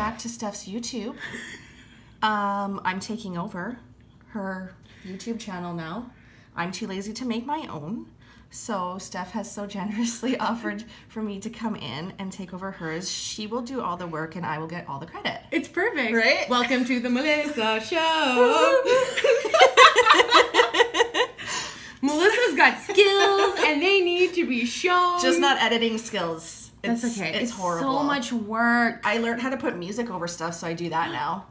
back to Steph's YouTube. I'm taking over her YouTube channel now. I'm too lazy to make my own. So Steph has so generously offered for me to come in and take over hers. She will do all the work and I will get all the credit. It's perfect. Right? Welcome to the Melissa Show. Melissa's got skills and they need to be shown. Just not editing skills. That's okay. It's horrible. So much work. I learned how to put music over stuff, so I do that now.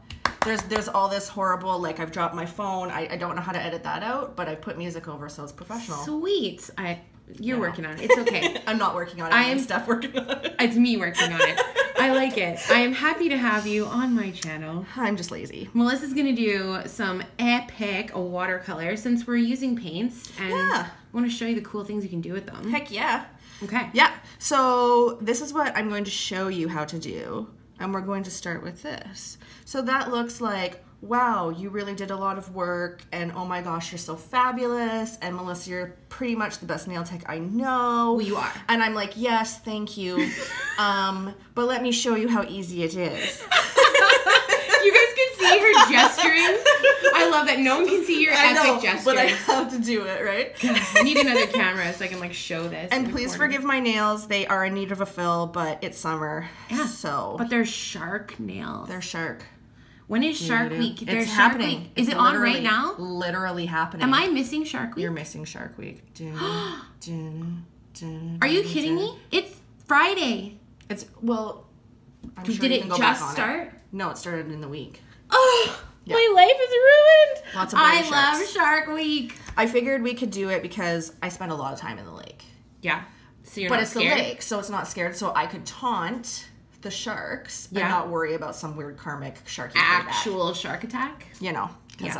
There's all this horrible, like I've dropped my phone. I don't know how to edit that out, but I put music over, so it's professional. Sweet. You're working on it. It's okay. I'm not working on it. I'm Steph working on it. It's me working on it. I like it. I am happy to have you on my channel. I'm just lazy. Melissa's going to do some epic watercolor since we're using paints. And I want to show you the cool things you can do with them. Heck yeah. Okay. Yeah. So this is what I'm going to show you how to do. And we're going to start with this. So that looks like, wow, you really did a lot of work, and oh my gosh, you're so fabulous, and Melissa, you're pretty much the best nail tech I know. Well, you are. And I'm like, yes, thank you. But let me show you how easy it is. You guys can see her gesturing. I love that. No one can see your epic gestures. But I have to do it, right? I need another camera so I can show this. And please forgive my nails. They are in need of a fill, but it's summer. Yeah. So. But they're shark nails. They're shark. When is Shark Week? It's happening. Week. Is it on right now? Literally happening. Am I missing Shark Week? You're missing Shark Week. Are you kidding me? It's Friday. I'm sure did it just start? No, it started in the week. Oh, my life is ruined. Lots of I love Shark Week. I figured we could do it because I spend a lot of time in the lake. Yeah. So you're but not it's scared? the lake, so it's not scared. So I could taunt the sharks and not worry about some weird karmic sharky actual shark attack. You know, because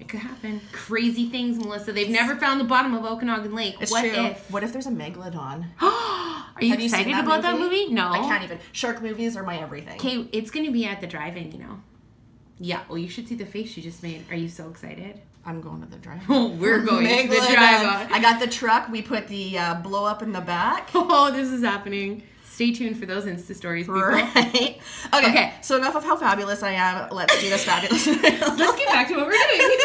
it could happen. Crazy things, Melissa. They've never found the bottom of Okanagan Lake. It's what true. if? What if there's a megalodon? Are you excited about that movie? No. I can't even. Shark movies are my everything. Okay, it's going to be at the drive-in, you know. Yeah, well, you should see the face you just made. Are you so excited? I'm going to the drive-in. Oh, we're going to the drive-in. I got the truck. We put the blow up in the back. Oh, this is happening. Stay tuned for those Insta stories, people. Right. Okay. So enough of how fabulous I am. Let's do this fabulous. Let's get back to what we're doing.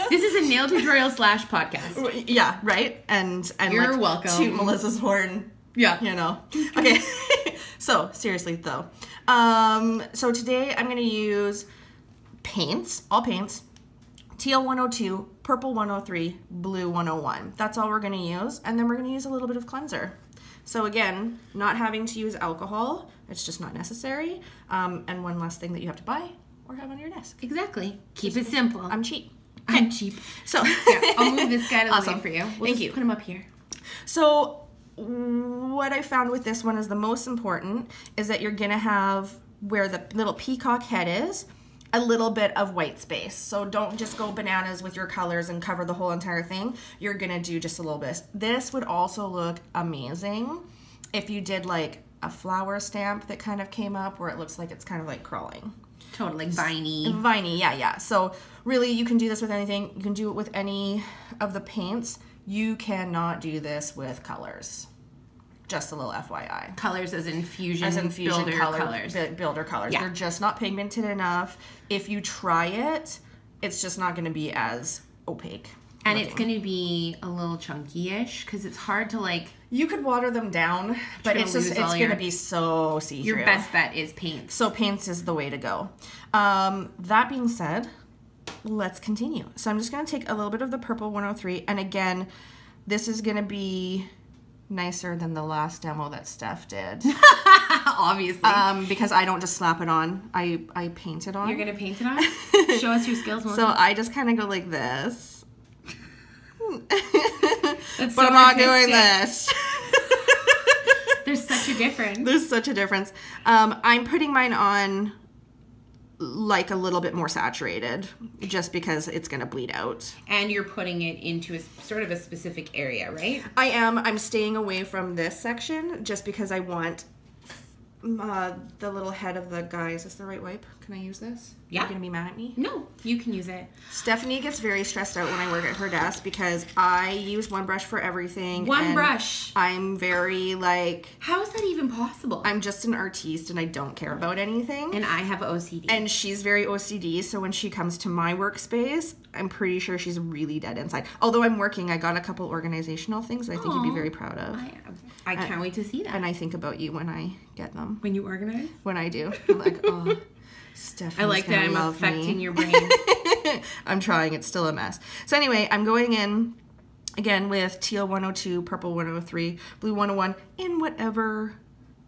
This is a nail tutorial / podcast. Yeah, right? And you're welcome. Toot Melissa's horn. Yeah. You know. Okay. So, seriously though. So today I'm going to use paints, all paints, teal 102, purple 103, blue 101. That's all we're going to use. And then we're going to use a little bit of cleanser. So again, not having to use alcohol. It's just not necessary. And one last thing that you have to buy or have on your desk. Exactly. Keep it simple. I'm cheap. Okay. I'm cheap. So I'll move this guy to the way for you. Thank you. Put him up here. So what I found with this one is the most important is that you're going to have where the little peacock head is, a little bit of white space. So don't just go bananas with your colors and cover the whole entire thing. You're gonna do just a little bit. This would also look amazing if you did like a flower stamp that kind of came up where it looks like it's kind of like crawling. Totally, like viney. Viney, yeah. So really you can do this with anything. You can do it with any of the paints. You cannot do this with colors. Just a little FYI. Colors as in fusion, builder colors. Builder colors. Yeah. They're just not pigmented enough. If you try it, it's just not going to be as opaque. And it's going to be a little chunky-ish because it's hard to like... You could water them down, but it's going to be so see-through. Your best bet is paints. So paints is the way to go. That being said, let's continue. So I'm just going to take a little bit of the purple 103. And again, this is going to be nicer than the last demo that Steph did. Obviously. Because I don't just slap it on. I paint it on. You're going to paint it on? Show us your skills, Melissa. So I just kind of go like this. That's but I'm not doing this. There's such a difference. There's such a difference. I'm putting mine on like a little bit more saturated just because it's going to bleed out. And you're putting it into a sort of a specific area, right? I am. I'm staying away from this section just because I want the little head of the guy. Is this the right wipe? Can I use this? Yeah. You're going to be mad at me? No, you can use it. Stephanie gets very stressed out when I work at her desk because I use one brush for everything. One brush. I'm very like... How is that even possible? I'm just an artiste and I don't care about anything. And I have OCD. And she's very OCD, so when she comes to my workspace, I'm pretty sure she's really dead inside. Although I'm working, I got a couple organizational things that I think you'd be very proud of. I can't wait to see that. And I think about you when I get them. When you organize? When I do. I'm like, oh... Stephanie's I like that I'm affecting your brain. I'm trying. It's still a mess. So anyway, I'm going in again with teal 102, purple 103, blue 101 in whatever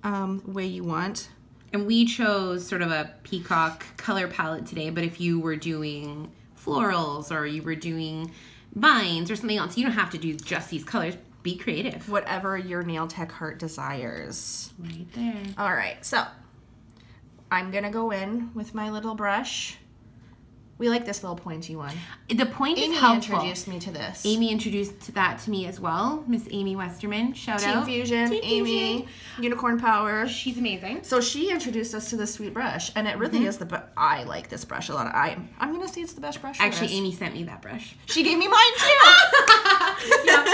way you want. And we chose sort of a peacock color palette today, but if you were doing florals or you were doing vines or something else, you don't have to do just these colors. Be creative. Whatever your nail tech heart desires. Right there. All right, so I'm going to go in with my little brush. We like this little pointy one. The point Amy is helpful. introduced me to this. Amy introduced that to me as well. Miss Amy Westerman. Shout out. Fuzion, Amy, Unicorn Power. She's amazing. So she introduced us to this sweet brush, and it really is I like this brush a lot. I'm going to say it's the best brush for Actually, this. Amy sent me that brush. She gave me mine too. Yeah,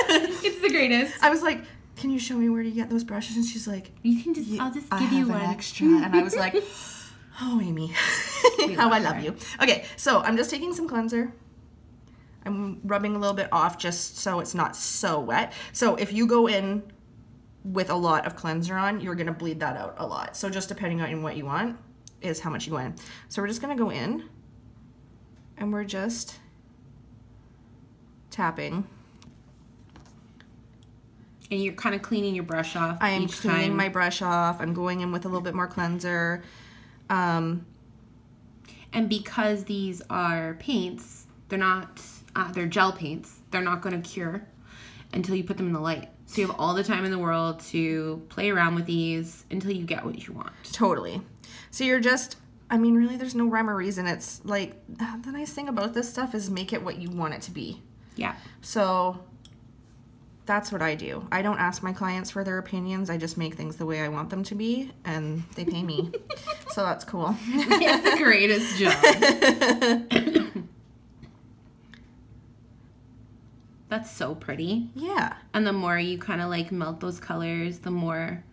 it's the greatest. I was like, can you show me where to get those brushes? And she's like, you can just, I'll just give you one. An extra. And I was like, oh, Amy, how I love you. Okay, so I'm just taking some cleanser. I'm rubbing a little bit off just so it's not so wet. So if you go in with a lot of cleanser on, you're going to bleed that out a lot. So just depending on what you want is how much you go in. So we're just going to go in and we're just tapping. And you're kind of cleaning your brush off. I am cleaning my brush off. I'm going in with a little bit more cleanser. And because these are paints, they're not, they're gel paints. They're not going to cure until you put them in the light. So you have all the time in the world to play around with these until you get what you want. Totally. So you're just, I mean, really, there's no rhyme or reason. It's like, the nice thing about this stuff is make it what you want it to be. Yeah. So that's what I do. I don't ask my clients for their opinions. I just make things the way I want them to be, and they pay me. So that's cool. It's the greatest job. That's so pretty. Yeah. And the more you kind of like melt those colors, the more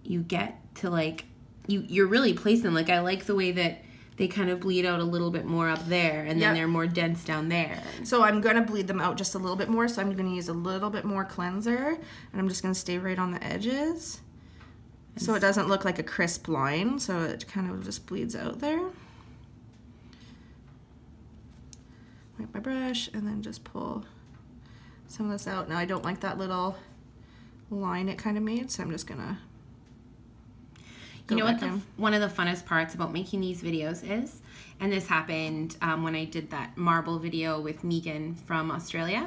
you get to like, you're really placing. Like, I like the way that they kind of bleed out a little bit more up there, and then they're more dense down there. So I'm going to bleed them out just a little bit more, so I'm going to use a little bit more cleanser, and I'm just going to stay right on the edges so it doesn't look like a crisp line, so it kind of just bleeds out there. Wipe my brush, and then just pull some of this out. Now, I don't like that little line it kind of made, so I'm just going to You know what one of the funnest parts about making these videos is, and this happened when I did that marble video with Megan from Australia,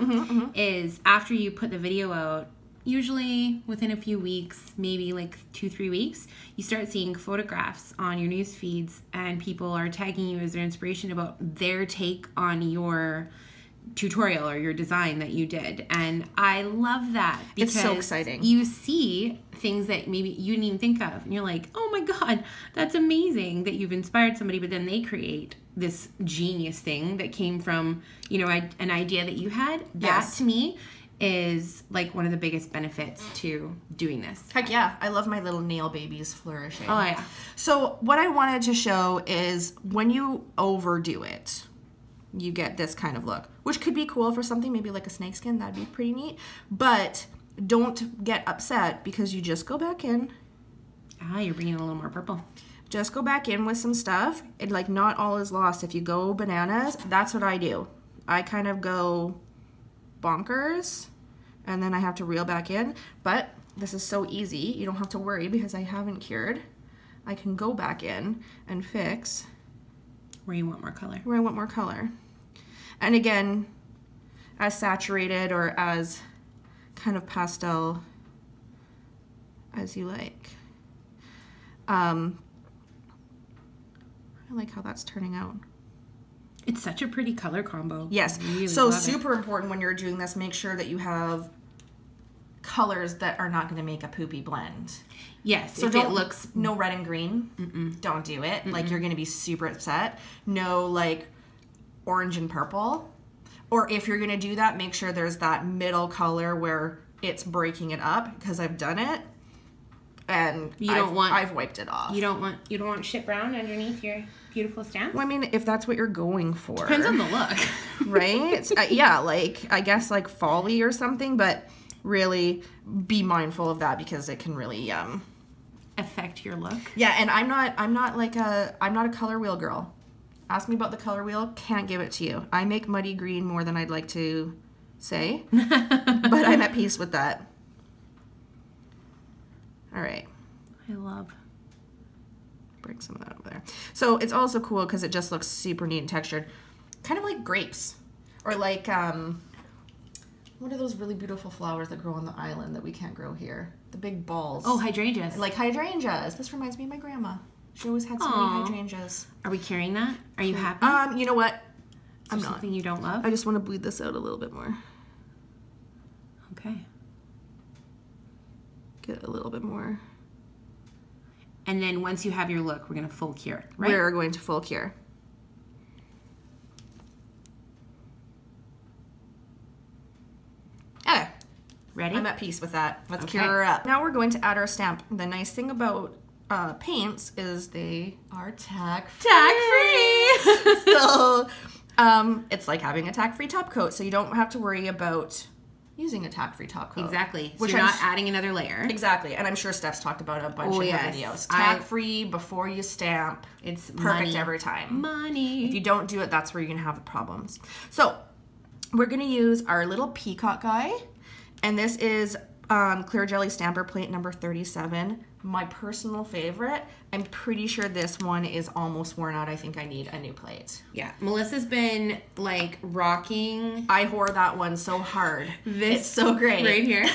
is after you put the video out, usually within a few weeks, maybe like 2-3 weeks, you start seeing photographs on your news feeds, and people are tagging you as their inspiration about their take on your tutorial or your design that you did. And I love that because it's so exciting. You see things that maybe you didn't even think of, and you're like, oh my god, that's amazing that you've inspired somebody, but then they create this genius thing that came from, you know, an idea that you had. That to me is like one of the biggest benefits to doing this. Heck yeah, I love my little nail babies flourishing. Oh yeah. So what I wanted to show is when you overdo it, you get this kind of look, which could be cool for something maybe like a snakeskin. That'd be pretty neat. But don't get upset because you just go back in. You're bringing a little more purple. Just go back in with some stuff. It, like, not all is lost. If you go bananas, that's what I do. I kind of go bonkers, and then I have to reel back in. But this is so easy. You don't have to worry because I haven't cured. I can go back in and fix where you want more color. Where I want more color. And again, as saturated or as kind of pastel as you like. I like how that's turning out. It's such a pretty color combo. Yes. Really so super important when you're doing this, make sure that you have colors that are not going to make a poopy blend. Yes, so if it looks... No red and green. Don't do it. Like, you're going to be super upset. No, like, orange and purple. Or if you're going to do that, make sure there's that middle color where it's breaking it up, because I've done it. And I've wiped it off. You don't want shit brown underneath your beautiful stamp? Well, I mean, if that's what you're going for. Depends on the look. Right? Yeah, like, I guess like folly or something, but really be mindful of that, because it can really affect your look. Yeah, and I'm not a color wheel girl. Ask me about the color wheel, can't give it to you. I make muddy green more than I'd like to say, but I'm at peace with that. All right. I love. Bring some of that over there. So it's also cool because it just looks super neat and textured. Kind of like grapes. Or like, what are those really beautiful flowers that grow on the island that we can't grow here? The big balls. Oh, hydrangeas. Like hydrangeas. This reminds me of my grandma. She always had so many hydrangeas. Are we carrying that? Are you happy? You know what? I'm not. Something you don't love? I just want to bleed this out a little bit more. Okay. Get a little bit more. And then once you have your look, we're going to full cure, right? We're going to full cure. Okay. Ready? I'm at peace with that. Let's cure her up. Now we're going to add our stamp. The nice thing about paints is they are tack-free. So it's like having a tack-free top coat, so you don't have to worry about using a tack-free top coat. Exactly. So you're not adding another layer. Exactly. And I'm sure Steph's talked about a bunch of her videos. Tack-free before you stamp. It's perfect every time. Money. If you don't do it, that's where you're going to have the problems. So we're going to use our little peacock guy. And this is Clear Jelly Stamper Plate number 37. My personal favorite. I'm pretty sure this one is almost worn out. I think I need a new plate. Yeah. Melissa's been like rocking. I whore that one so hard. It's so great. Right here.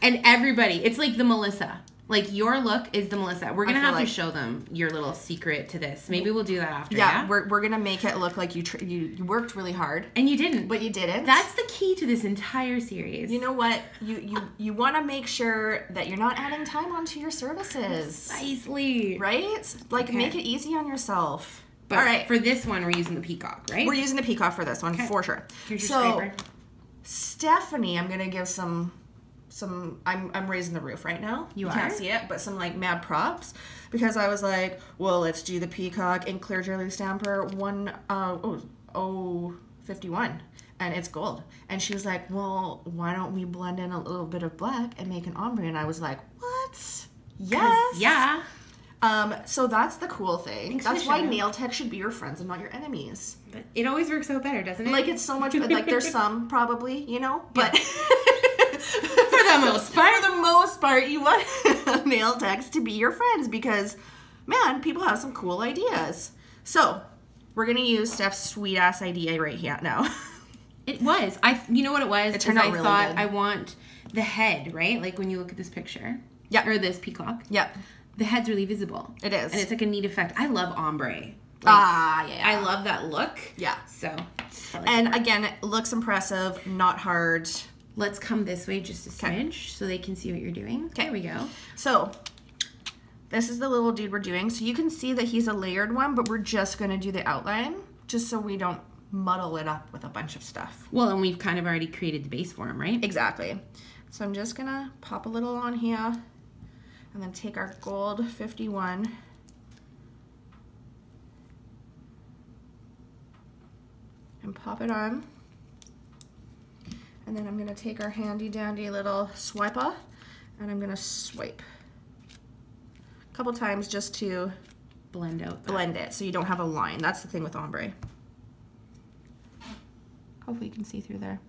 And everybody, it's like the Melissa. Like, your look is the Melissa. We're going to have to show them your little secret to this. Maybe we'll do that after, yeah? We're going to make it look like you worked really hard. And you didn't. But you didn't. That's the key to this entire series. You know what? You want to make sure that you're not adding time onto your services. Precisely. Right? Like, make it easy on yourself. But all right. For this one, we're using the peacock, right? We're using the peacock for this one, for sure. Here's your scraper. Stephanie, I'm going to give some I'm raising the roof right now. You can't see it, but some like mad props, because I was like, well, let's do the peacock in Clear Jelly Stamper 051, and it's gold. And she was like, well, why don't we blend in a little bit of black and make an ombre? And I was like, what? Yes. Yeah. So that's the cool thing. That's why nail tech should be your friends and not your enemies. But it always works out better, doesn't it? Like, it's so much, like, there's some probably, you know, but for the most part, you want nail techs to be your friends, because, man, people have some cool ideas. So we're gonna use Steph's sweet ass idea right here now. It was. You know what it was? It turned out really good. I want the head, right? Like when you look at this picture. Yeah. Or this peacock. Yep. The head's really visible. It is. And it's like a neat effect. I love ombre. Yeah. I love that look. Yeah. So. And again, it looks impressive, not hard. Let's come this way just a smidge so they can see what you're doing. Okay. There we go. So this is the little dude we're doing. So you can see that he's a layered one, but we're just going to do the outline just so we don't muddle it up with a bunch of stuff. Well, and we've kind of already created the base for him, right? Exactly. So I'm just going to pop a little on here and then take our gold 51 and pop it on. And then I'm going to take our handy dandy little swiper and I'm going to swipe a couple times just to blend it so you don't have a line. That's the thing with ombre. Hopefully you can see through there.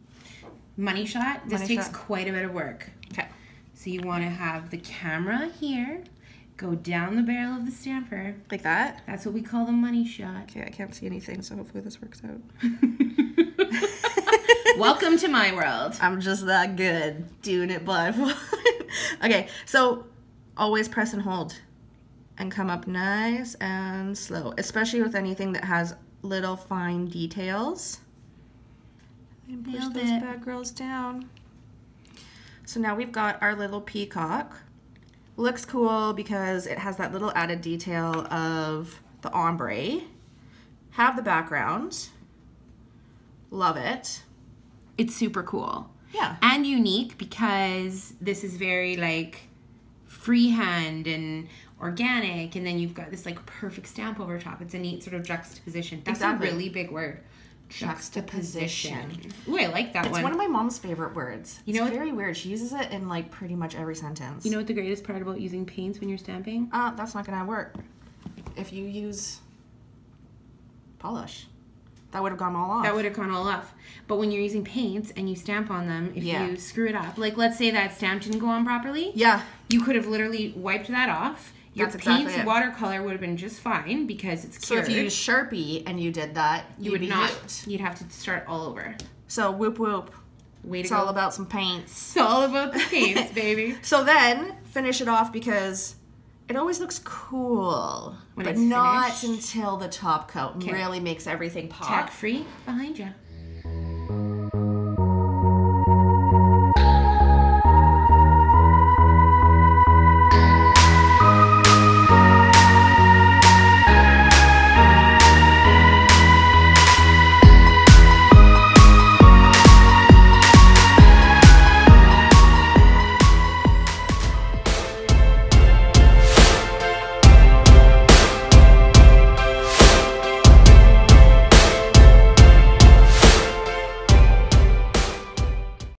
Money shot. This takes quite a bit of work. Okay. So you want to have the camera here, go down the barrel of the stamper. Like that? That's what we call the money shot. Okay, I can't see anything, so hopefully this works out. Welcome to my world. I'm just that good doing it blindfold. Okay, so always press and hold and come up nice and slow, especially with anything that has little fine details. And push those bad girls down. So now we've got our little peacock. Looks cool because it has that little added detail of the ombre. Have the background. Love it. It's super cool. Yeah. And unique because this is very like freehand and organic, and then you've got this like perfect stamp over top. It's a neat sort of juxtaposition. That's exactly. A really big word. Juxtaposition. Ooh, I like that one. It's one of my mom's favorite words. You know, it's very weird. She uses it in like pretty much every sentence. You know what the greatest part about using paints when you're stamping? That's not gonna work. If you use polish, that would have gone all off. That would have gone all off. But when you're using paints and you stamp on them, if you screw it up, like let's say that stamp didn't go on properly, you could have literally wiped that off. Your paint's watercolor would have been just fine because it's cured. So if you use Sharpie and you did that, you would not. Whooped. You'd have to start all over. So whoop whoop. It's all about some paints. It's all about the paints, baby. So then finish it off because it always looks cool, but not until the top coat really makes everything pop. Tack free behind you.